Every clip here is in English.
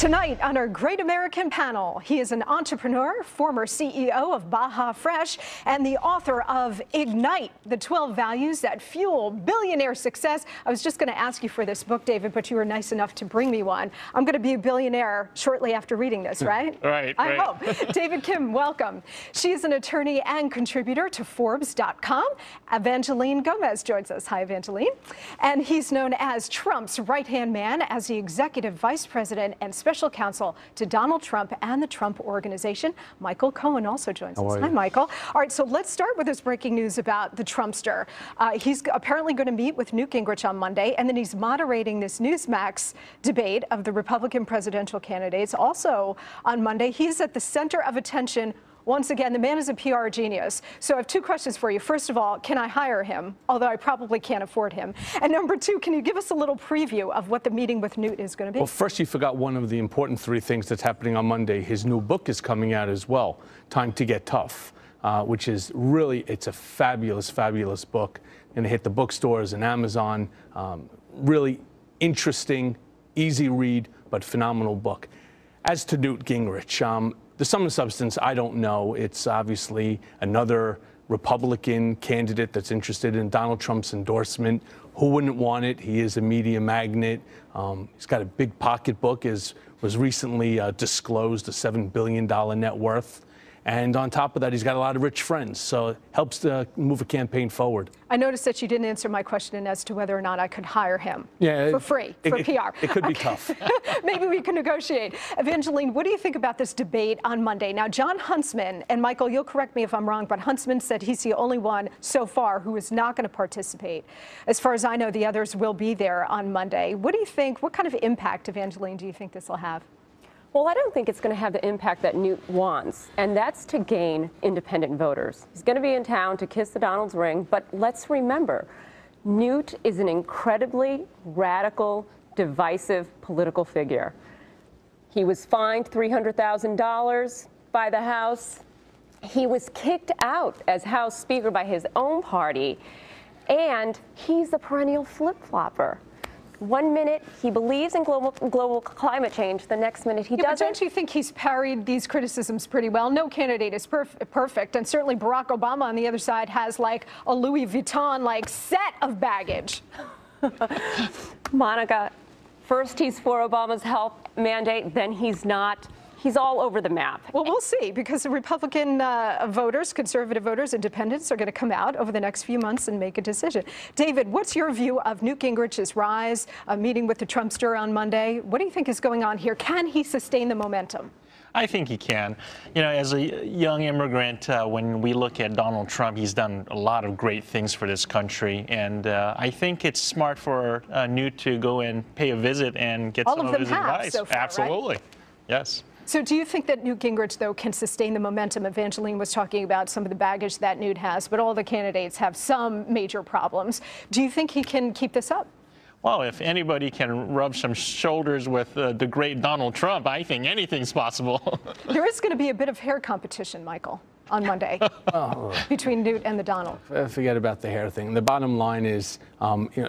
Tonight on our Great American panel, he is an entrepreneur, former CEO of Baja Fresh, and the author of Ignite, the 12 values that fuel billionaire success. I was just going to ask you for this book, David, but you were nice enough to bring me one. I'm going to be a billionaire shortly after reading this, right? Right. I hope. David Kim, welcome. She is an attorney and contributor to Forbes.com. Evangeline Gomez joins us. Hi, Evangeline. And he's known as Trump's right-hand man as the executive vice president and special counsel to Donald Trump and the Trump Organization. Michael Cohen also joins us. Hi, Michael. All right, so let's start with this breaking news about the Trumpster. He's apparently going to meet with Newt Gingrich on Monday, and then he's moderating this Newsmax debate of the Republican presidential candidates. Also on Monday, he's at the center of attention. Once again, the man is a PR genius. So I have two questions for you. First of all, can I hire him? Although I probably can't afford him. And number two, can you give us a little preview of what the meeting with Newt is going to be? Well, first, you forgot one of the important three things that's happening on Monday. His new book is coming out as well, Time to Get Tough, which is really, it's a fabulous, fabulous book. Going to hit the bookstores and Amazon. Really interesting, easy read, but phenomenal book. As to Newt Gingrich, the sum and substance, I don't know. It's obviously another Republican candidate that's interested in Donald Trump's endorsement. Who wouldn't want it? He is a media magnate. He's got a big pocketbook, as was recently disclosed, a $7 billion net worth. And on top of that, he's got a lot of rich friends, so it helps to move a campaign forward. I noticed that you didn't answer my question as to whether or not I could hire him for free, for PR. It could be tough. Maybe we can negotiate. Evangeline, what do you think about this debate on Monday? Now, John Huntsman, and Michael, you'll correct me if I'm wrong, but Huntsman said he's the only one so far who is not going to participate. As far as I know, the others will be there on Monday. What do you think, what kind of impact, Evangeline, do you think this will have? Well, I don't think it's going to have the impact that Newt wants, and that's to gain independent voters. He's going to be in town to kiss the Donald's ring, but let's remember, Newt is an incredibly radical, divisive political figure. He was fined $300,000 by the House. He was kicked out as House Speaker by his own party, and he's a perennial flip-flopper. 1 minute he believes in global climate change, the next minute he doesn't. But don't you think he's parried these criticisms pretty well? No candidate is perfect, and certainly Barack Obama on the other side has like a Louis Vuitton set of baggage. Monica, first he's for Obama's health mandate, then he's not. He's all over the map. Well, we'll see, because the Republican voters, conservative voters, independents are going to come out over the next few months and make a decision. David, what's your view of Newt Gingrich's rise, meeting with the Trumpster on Monday? What do you think is going on here? Can he sustain the momentum? I think he can. You know, as a young immigrant, when we look at Donald Trump, he's done a lot of great things for this country. And I think it's smart for Newt to go and pay a visit and get some of his advice. So far, absolutely. Right? Yes. So do you think that Newt Gingrich, though, can sustain the momentum? Evangeline was talking about some of the baggage that Newt has, but all the candidates have some major problems. Do you think he can keep this up? Well, if anybody can rub some shoulders with the great Donald Trump, I think anything's possible. There is going to be a bit of hair competition, Michael, on Monday between Newt and the Donald. Forget about the hair thing. The bottom line is,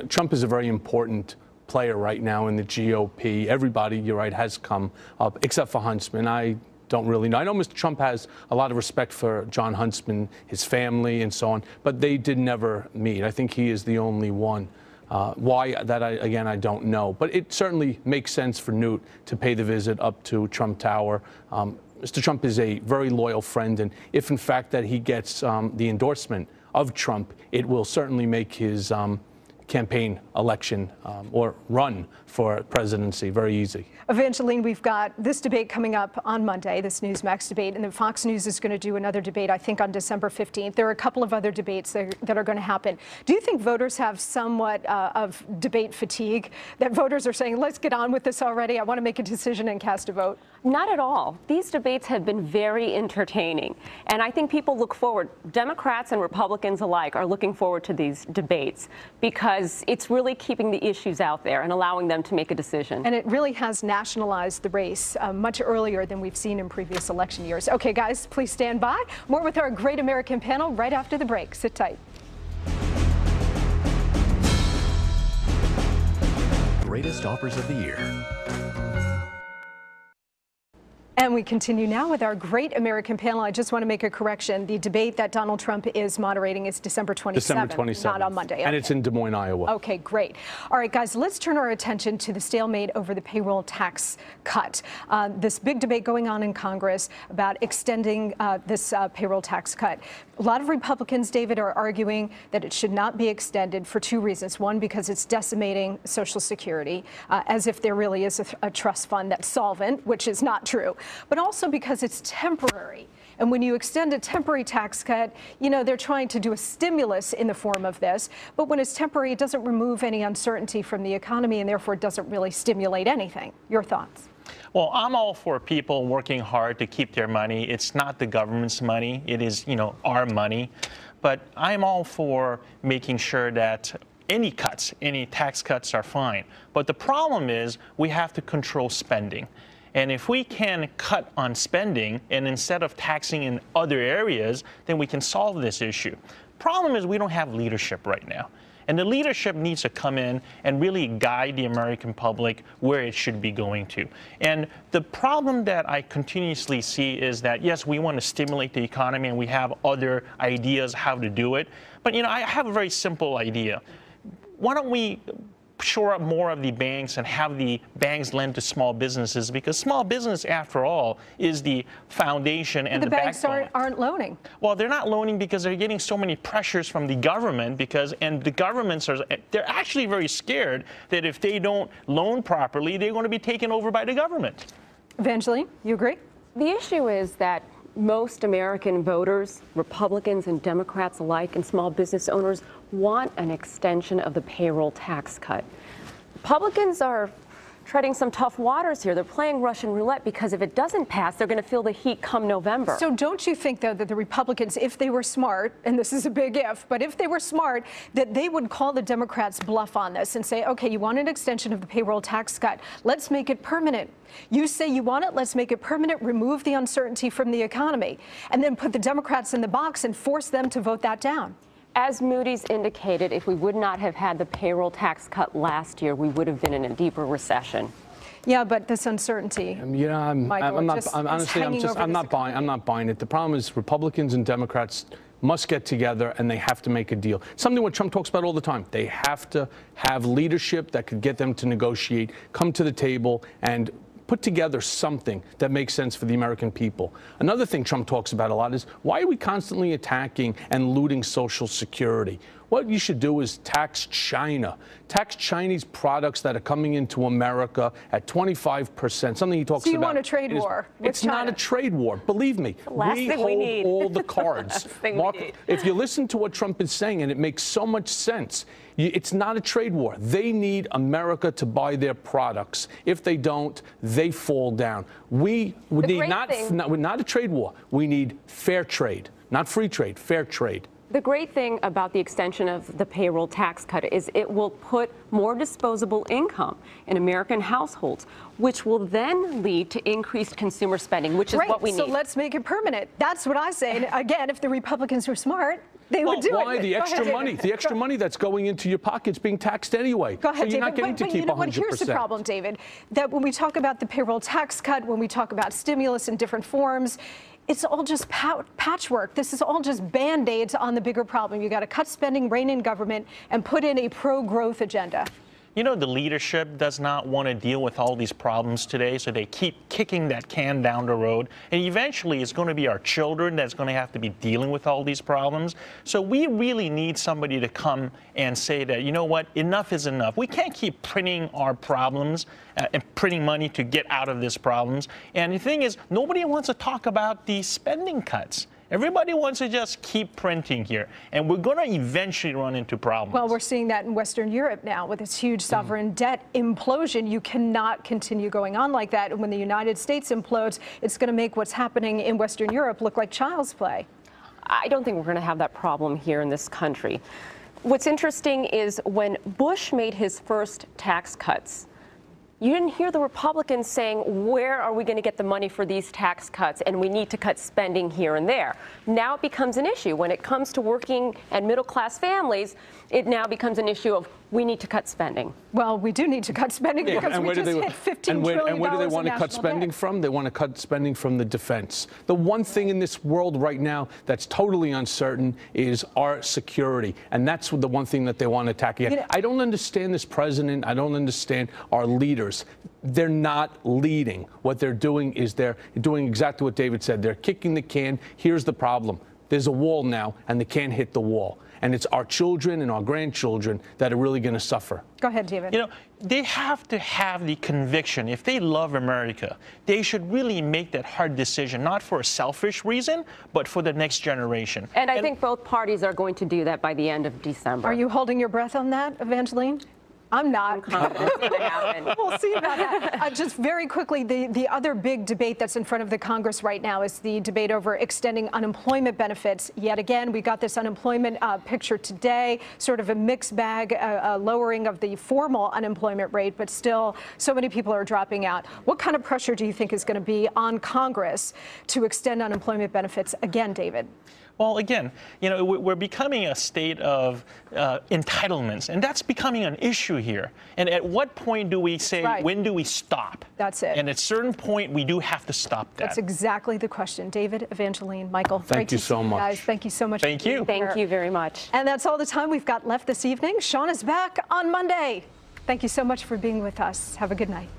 Trump is a very important player right now in the GOP. Everybody, you're right, has come up, except for Huntsman. I don't really know. I know Mr. Trump has a lot of respect for John Huntsman, his family, and so on, but they did never meet. I think he is the only one. Why that, again, I don't know. But it certainly makes sense for Newt to pay the visit up to Trump Tower. Mr. Trump is a very loyal friend, and if in fact that he gets the endorsement of Trump, it will certainly make his campaign election or run for presidency very easy. Evangeline, we've got this debate coming up on Monday, this Newsmax debate, and then Fox News is going to do another debate, I think, on December 15th. There are a couple of other debates that are going to happen. Do you think voters have somewhat of debate fatigue, that voters are saying, let's get on with this already, I want to make a decision and cast a vote? Not at all. These debates have been very entertaining, and I think people look forward, Democrats and Republicans alike are looking forward to these debates because it's really keeping the issues out there and allowing them to make a decision. And it really has nationalized the race much earlier than we've seen in previous election years. Okay, guys, please stand by. More with our Great American panel right after the break. Sit tight. Greatest offers of the year. And we continue now with our great American panel. I just want to make a correction. The debate that Donald Trump is moderating is December 27th, December 27th. not on Monday. And okay. it's in Des Moines, Iowa. Okay, great. All right, guys, let's turn our attention to the stalemate over the payroll tax cut. This big debate going on in Congress about extending this payroll tax cut. A lot of Republicans, David, are arguing that it should not be extended for two reasons. One, because it's decimating Social Security, as if there really is a trust fund that's solvent, which is not true, but also because it's temporary. And when you extend a temporary tax cut, you know, they're trying to do a stimulus in the form of this. But when it's temporary, it doesn't remove any uncertainty from the economy, and therefore it doesn't really stimulate anything. Your thoughts? Well, I'm all for people working hard to keep their money. It's not the government's money. It is, you know, our money. But I'm all for making sure that any cuts, any tax cuts are fine. But the problem is we have to control spending. And if we can cut on spending and instead of taxing in other areas, then we can solve this issue. Problem is we don't have leadership right now. And the leadership needs to come in and really guide the American public where it should be going to. And the problem that I continuously see is that, yes, we want to stimulate the economy and we have other ideas how to do it. But, you know, I have a very simple idea. Why don't we shore up more of the banks and have the banks lend to small businesses, because small business, after all, is the foundation and the banks backbone. aren't loaning. Well, they're not loaning because they're getting so many pressures from the government, and the governments they're actually very scared that if they don't loan properly, they're going to be taken over by the government. Evangeline, you agree? The issue is that most American voters, Republicans and Democrats alike, and small business owners want an extension of the payroll tax cut. Republicans are treading some tough waters here. They're playing Russian roulette because if it doesn't pass, they're going to feel the heat come November. So don't you think, though, that the Republicans, if they were smart, and this is a big if, but if they were smart, that they would call the Democrats' bluff on this and say, okay, you want an extension of the payroll tax cut. Let's make it permanent. You say you want it, let's make it permanent, remove the uncertainty from the economy, and then put the Democrats in the box and force them to vote that down. As Moody's indicated, if we would not have had the payroll tax cut last year, we would have been in a deeper recession. Yeah, but this uncertainty. You know, I'm not buying it. The problem is Republicans and Democrats must get together and they have to make a deal. Something what Trump talks about all the time. They have to have leadership that could get them to negotiate, come to the table, and put together something that makes sense for the American people. Another thing Trump talks about a lot is, why are we constantly attacking and looting Social Security? What you should do is tax China. Tax Chinese products that are coming into America at 25%, something he talks about. So you want a trade war with China? It's not a trade war. Believe me, we hold all the cards. Mark, if you listen to what Trump is saying, and it makes so much sense, it's not a trade war. They need America to buy their products. If they don't, they fall down. We need not a trade war. We need fair trade, not free trade, fair trade. The great thing about the extension of the payroll tax cut is it will put more disposable income in American households, which will then lead to increased consumer spending, which is what we need. So let's make it permanent. That's what I say. And again, if the Republicans were smart, they would do it. Why? The extra money, the extra money that's going into your pocket's being taxed anyway. Go ahead, so you're David. not getting to keep 100%. Here's the problem, David, that when we talk about the payroll tax cut, when we talk about stimulus in different forms, it's all just patchwork. This is all just Band-Aids on the bigger problem. You got to cut spending, rein in government, and put in a pro-growth agenda. You know, the leadership does not want to deal with all these problems today, so they keep kicking that can down the road. And eventually, it's going to be our children that's going to have to be dealing with all these problems. So we really need somebody to come and say that, you know what, enough is enough. We can't keep printing our problems and printing money to get out of these problems. And the thing is, nobody wants to talk about these spending cuts. Everybody wants to just keep printing here, and we're going to eventually run into problems. Well, we're seeing that in Western Europe now with this huge sovereign debt implosion. You cannot continue going on like that. And when the United States implodes, it's going to make what's happening in Western Europe look like child's play. I don't think we're going to have that problem here in this country. What's interesting is when Bush made his first tax cuts, You didn't hear the Republicans saying, where are we going to get the money for these tax cuts, and we need to cut spending here and there. Now it becomes an issue. When it comes to working and middle-class families, it now becomes an issue of we need to cut spending. Well, we do need to cut spending because we just hit $15 trillion. And where do they want to cut spending from? They want to cut spending from the defense. The one thing in this world right now that's totally uncertain is our security. And that's the one thing that they want to attack again. I don't understand this president. I don't understand our leaders. They're not leading. What they're doing is they're doing exactly what David said. They're kicking the can. Here's the problem. There's a wall now, and they can't hit the wall. And it's our children and our grandchildren that are really going to suffer. Go ahead, David. You know, they have to have the conviction. If they love America, they should really make that hard decision, not for a selfish reason, but for the next generation. And I think both parties are going to do that by the end of December. Are you holding your breath on that, Evangeline? I'm not. I'm confident it's going to happen. We'll see about that. Just very quickly, the other big debate that's in front of the Congress right now is the debate over extending unemployment benefits. Yet again, we got this unemployment picture today, sort of a mixed bag, a lowering of the formal unemployment rate, but still so many people are dropping out. What kind of pressure do you think is going to be on Congress to extend unemployment benefits again, David? Well, again, you know, we're becoming a state of entitlements, and that's becoming an issue here. And at what point do we say, when do we stop? That's it. And at a certain point, we do have to stop that. That's exactly the question. David, Evangeline, Michael, thank you so much. Guys, thank you so much. Thank you. Thank you very much. And that's all the time we've got left this evening. Sean is back on Monday. Thank you so much for being with us. Have a good night.